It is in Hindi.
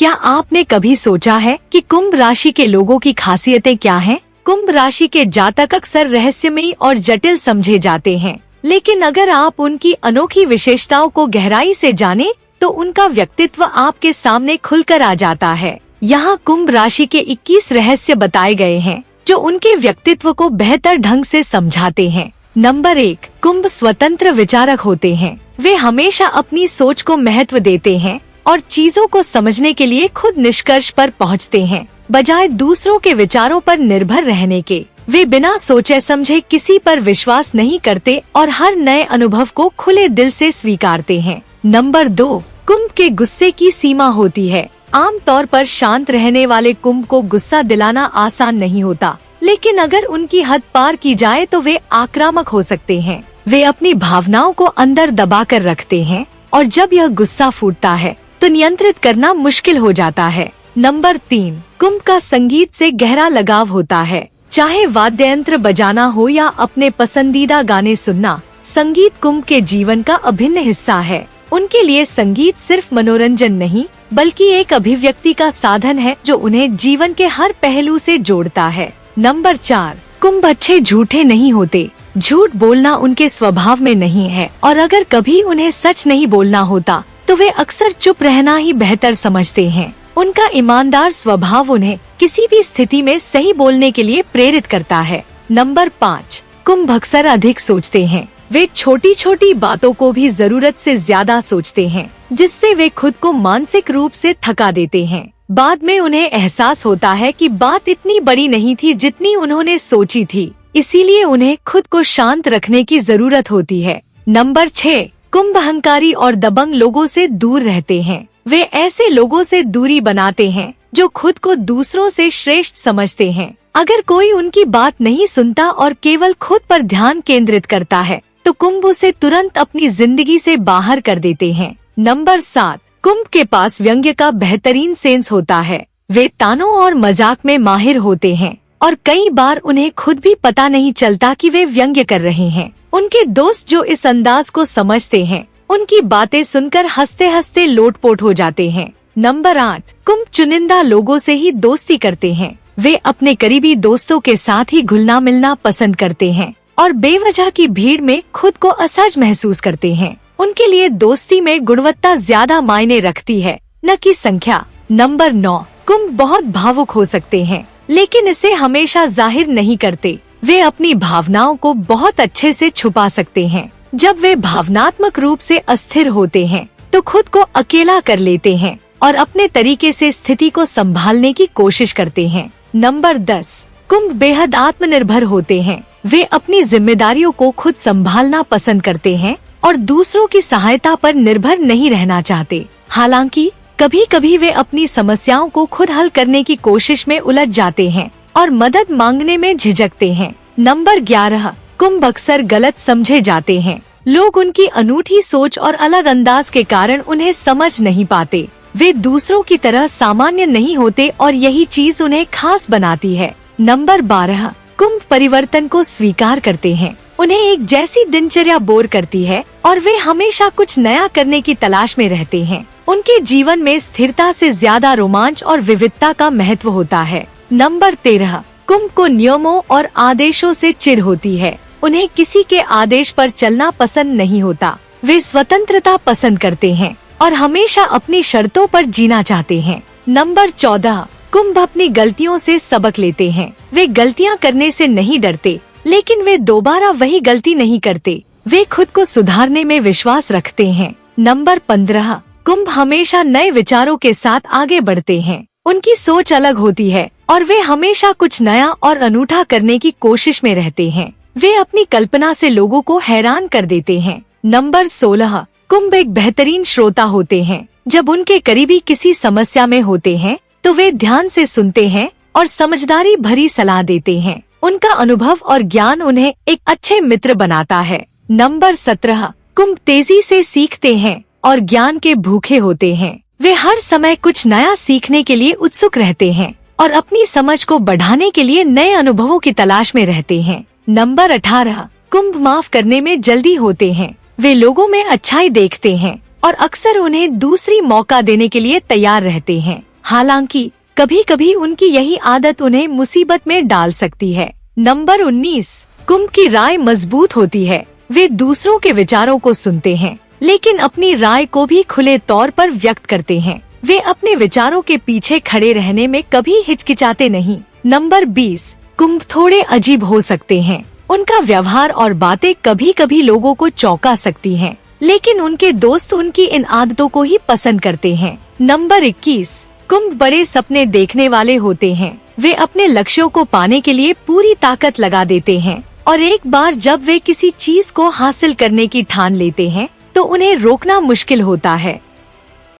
क्या आपने कभी सोचा है कि कुंभ राशि के लोगों की खासियतें क्या हैं? कुंभ राशि के जातक अक्सर रहस्यमयी और जटिल समझे जाते हैं, लेकिन अगर आप उनकी अनोखी विशेषताओं को गहराई से जानें, तो उनका व्यक्तित्व आपके सामने खुलकर आ जाता है। यहाँ कुंभ राशि के 21 रहस्य बताए गए हैं, जो उनके व्यक्तित्व को बेहतर ढंग से समझाते हैं। नंबर 1, कुंभ स्वतंत्र विचारक होते हैं। वे हमेशा अपनी सोच को महत्व देते हैं और चीजों को समझने के लिए खुद निष्कर्ष पर पहुंचते हैं, बजाय दूसरों के विचारों पर निर्भर रहने के। वे बिना सोचे समझे किसी पर विश्वास नहीं करते और हर नए अनुभव को खुले दिल से स्वीकारते हैं। नंबर 2, कुंभ के गुस्से की सीमा होती है। आमतौर पर शांत रहने वाले कुंभ को गुस्सा दिलाना आसान नहीं होता, लेकिन अगर उनकी हद पार की जाए तो वे आक्रामक हो सकते हैं। वे अपनी भावनाओं को अंदर दबा कर रखते हैं और जब यह गुस्सा फूटता है तो नियंत्रित करना मुश्किल हो जाता है। नंबर 3, कुंभ का संगीत से गहरा लगाव होता है। चाहे वाद्य यंत्र बजाना हो या अपने पसंदीदा गाने सुनना, संगीत कुंभ के जीवन का अभिन्न हिस्सा है। उनके लिए संगीत सिर्फ मनोरंजन नहीं, बल्कि एक अभिव्यक्ति का साधन है जो उन्हें जीवन के हर पहलू से जोड़ता है। नंबर 4, कुंभ अच्छे झूठे नहीं होते। झूठ बोलना उनके स्वभाव में नहीं है और अगर कभी उन्हें सच नहीं बोलना होता तो वे अक्सर चुप रहना ही बेहतर समझते हैं। उनका ईमानदार स्वभाव उन्हें किसी भी स्थिति में सही बोलने के लिए प्रेरित करता है। नंबर 5, कुंभ अक्सर अधिक सोचते हैं। वे छोटी छोटी बातों को भी जरूरत से ज्यादा सोचते हैं, जिससे वे खुद को मानसिक रूप से थका देते हैं। बाद में उन्हें एहसास होता है कि बात इतनी बड़ी नहीं थी जितनी उन्होंने सोची थी, इसीलिए उन्हें खुद को शांत रखने की जरूरत होती है। नंबर 6, कुंभ अहंकारी और दबंग लोगों से दूर रहते हैं। वे ऐसे लोगों से दूरी बनाते हैं जो खुद को दूसरों से श्रेष्ठ समझते हैं। अगर कोई उनकी बात नहीं सुनता और केवल खुद पर ध्यान केंद्रित करता है, तो कुंभ उसे तुरंत अपनी जिंदगी से बाहर कर देते हैं। नंबर 7, कुंभ के पास व्यंग्य का बेहतरीन सेंस होता है। वे तानों और मजाक में माहिर होते हैं और कई बार उन्हें खुद भी पता नहीं चलता कि वे व्यंग्य कर रहे हैं। उनके दोस्त जो इस अंदाज को समझते हैं, उनकी बातें सुनकर हंसते हंसते लोटपोट हो जाते हैं। नंबर 8, कुंभ चुनिंदा लोगों से ही दोस्ती करते हैं। वे अपने करीबी दोस्तों के साथ ही घुलना मिलना पसंद करते हैं और बेवजह की भीड़ में खुद को असहज महसूस करते हैं। उनके लिए दोस्ती में गुणवत्ता ज्यादा मायने रखती है, न कि संख्या। नंबर 9, कुंभ बहुत भावुक हो सकते हैं, लेकिन इसे हमेशा जाहिर नहीं करते। वे अपनी भावनाओं को बहुत अच्छे से छुपा सकते हैं। जब वे भावनात्मक रूप से अस्थिर होते हैं, तो खुद को अकेला कर लेते हैं और अपने तरीके से स्थिति को संभालने की कोशिश करते हैं। नंबर 10, कुंभ बेहद आत्मनिर्भर होते हैं। वे अपनी जिम्मेदारियों को खुद संभालना पसंद करते हैं और दूसरों की सहायता पर निर्भर नहीं रहना चाहते। हालांकि कभी कभी वे अपनी समस्याओं को खुद हल करने की कोशिश में उलझ जाते हैं और मदद मांगने में झिझकते हैं। नंबर 11, कुंभ अक्सर गलत समझे जाते हैं। लोग उनकी अनूठी सोच और अलग अंदाज के कारण उन्हें समझ नहीं पाते। वे दूसरों की तरह सामान्य नहीं होते और यही चीज उन्हें खास बनाती है। नंबर 12, कुंभ परिवर्तन को स्वीकार करते हैं। उन्हें एक जैसी दिनचर्या बोर करती है और वे हमेशा कुछ नया करने की तलाश में रहते हैं। उनके जीवन में स्थिरता से ज्यादा रोमांच और विविधता का महत्व होता है। नंबर 13, कुंभ को नियमों और आदेशों से चिढ़ होती है। उन्हें किसी के आदेश पर चलना पसंद नहीं होता। वे स्वतंत्रता पसंद करते हैं और हमेशा अपनी शर्तों पर जीना चाहते हैं। नंबर 14, कुंभ अपनी गलतियों से सबक लेते हैं। वे गलतियां करने से नहीं डरते, लेकिन वे दोबारा वही गलती नहीं करते। वे खुद को सुधारने में विश्वास रखते हैं। नंबर 15, कुंभ हमेशा नए विचारों के साथ आगे बढ़ते हैं। उनकी सोच अलग होती है और वे हमेशा कुछ नया और अनूठा करने की कोशिश में रहते हैं। वे अपनी कल्पना से लोगों को हैरान कर देते हैं। नंबर 16, कुंभ एक बेहतरीन श्रोता होते हैं। जब उनके करीबी किसी समस्या में होते हैं, तो वे ध्यान से सुनते हैं और समझदारी भरी सलाह देते हैं। उनका अनुभव और ज्ञान उन्हें एक अच्छे मित्र बनाता है। नंबर 17, कुंभ तेजी से सीखते हैं और ज्ञान के भूखे होते हैं। वे हर समय कुछ नया सीखने के लिए उत्सुक रहते हैं और अपनी समझ को बढ़ाने के लिए नए अनुभवों की तलाश में रहते हैं। नंबर 18, कुंभ माफ करने में जल्दी होते हैं। वे लोगों में अच्छाई देखते हैं और अक्सर उन्हें दूसरी मौका देने के लिए तैयार रहते हैं। हालांकि कभी कभी उनकी यही आदत उन्हें मुसीबत में डाल सकती है। नंबर 19, कुंभ की राय मजबूत होती है। वे दूसरों के विचारों को सुनते हैं, लेकिन अपनी राय को भी खुले तौर पर व्यक्त करते हैं। वे अपने विचारों के पीछे खड़े रहने में कभी हिचकिचाते नहीं। नंबर 20, कुंभ थोड़े अजीब हो सकते हैं। उनका व्यवहार और बातें कभी कभी लोगों को चौंका सकती हैं, लेकिन उनके दोस्त उनकी इन आदतों को ही पसंद करते हैं। नंबर 21, कुंभ बड़े सपने देखने वाले होते हैं। वे अपने लक्ष्यों को पाने के लिए पूरी ताकत लगा देते हैं और एक बार जब वे किसी चीज को हासिल करने की ठान लेते हैं तो उन्हें रोकना मुश्किल होता है।